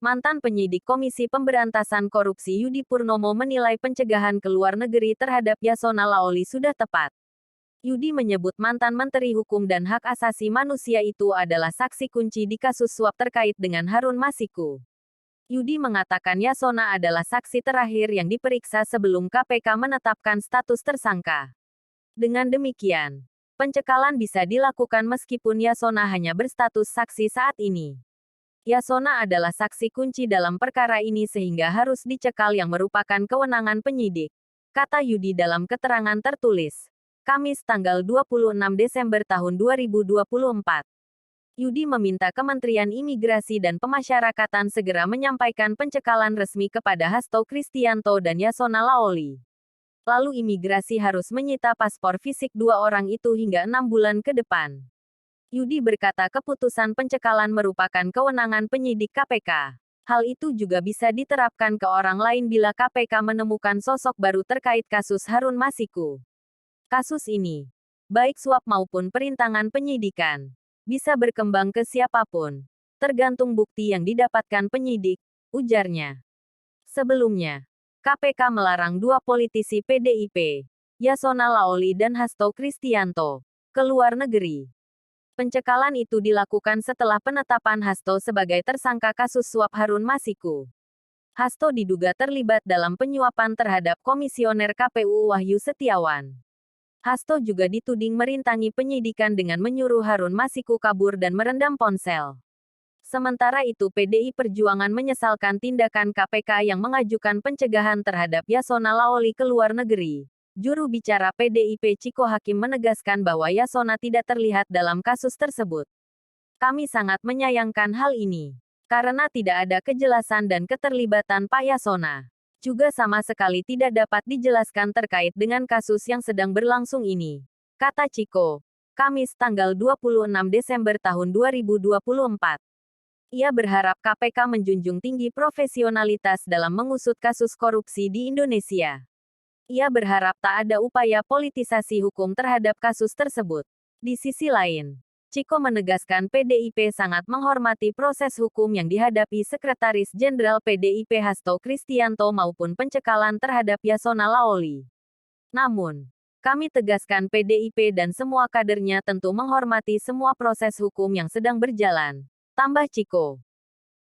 Mantan penyidik Komisi Pemberantasan Korupsi Yudi Purnomo menilai pencegahan ke luar negeri terhadap Yasona Laoli sudah tepat. Yudi menyebut mantan Menteri Hukum dan Hak Asasi Manusia itu adalah saksi kunci di kasus suap terkait dengan Harun Masiku. Yudi mengatakan Yasona adalah saksi terakhir yang diperiksa sebelum KPK menetapkan status tersangka. Dengan demikian, pencekalan bisa dilakukan meskipun Yasona hanya berstatus saksi saat ini. Yasona adalah saksi kunci dalam perkara ini sehingga harus dicekal yang merupakan kewenangan penyidik, kata Yudi dalam keterangan tertulis. Kamis tanggal 26 Desember tahun 2024. Yudi meminta Kementerian Imigrasi dan Pemasyarakatan segera menyampaikan pencekalan resmi kepada Hasto Kristianto dan Yasona Laoli. Lalu imigrasi harus menyita paspor fisik dua orang itu hingga 6 bulan ke depan. Yudi berkata keputusan pencekalan merupakan kewenangan penyidik KPK. Hal itu juga bisa diterapkan ke orang lain bila KPK menemukan sosok baru terkait kasus Harun Masiku. Kasus ini, baik suap maupun perintangan penyidikan, bisa berkembang ke siapapun, tergantung bukti yang didapatkan penyidik, ujarnya. Sebelumnya, KPK melarang dua politisi PDIP, Yasona Laoli dan Hasto Kristianto, ke luar negeri. Pencekalan itu dilakukan setelah penetapan Hasto sebagai tersangka kasus suap Harun Masiku. Hasto diduga terlibat dalam penyuapan terhadap Komisioner KPU Wahyu Setiawan. Hasto juga dituding merintangi penyidikan dengan menyuruh Harun Masiku kabur dan merendam ponsel. Sementara itu PDI Perjuangan menyesalkan tindakan KPK yang mengajukan pencegahan terhadap Yasona Laoli ke luar negeri. Juru bicara PDIP Ciko Hakim menegaskan bahwa Yasona tidak terlihat dalam kasus tersebut. Kami sangat menyayangkan hal ini. Karena tidak ada kejelasan dan keterlibatan Pak Yasona. Juga sama sekali tidak dapat dijelaskan terkait dengan kasus yang sedang berlangsung ini. Kata Ciko. Kamis tanggal 26 Desember tahun 2024. Ia berharap KPK menjunjung tinggi profesionalitas dalam mengusut kasus korupsi di Indonesia. Ia berharap tak ada upaya politisasi hukum terhadap kasus tersebut. Di sisi lain, Ciko menegaskan PDIP sangat menghormati proses hukum yang dihadapi Sekretaris Jenderal PDIP Hasto Kristianto maupun pencekalan terhadap Yasona Laoli. Namun, kami tegaskan PDIP dan semua kadernya tentu menghormati semua proses hukum yang sedang berjalan, tambah Ciko.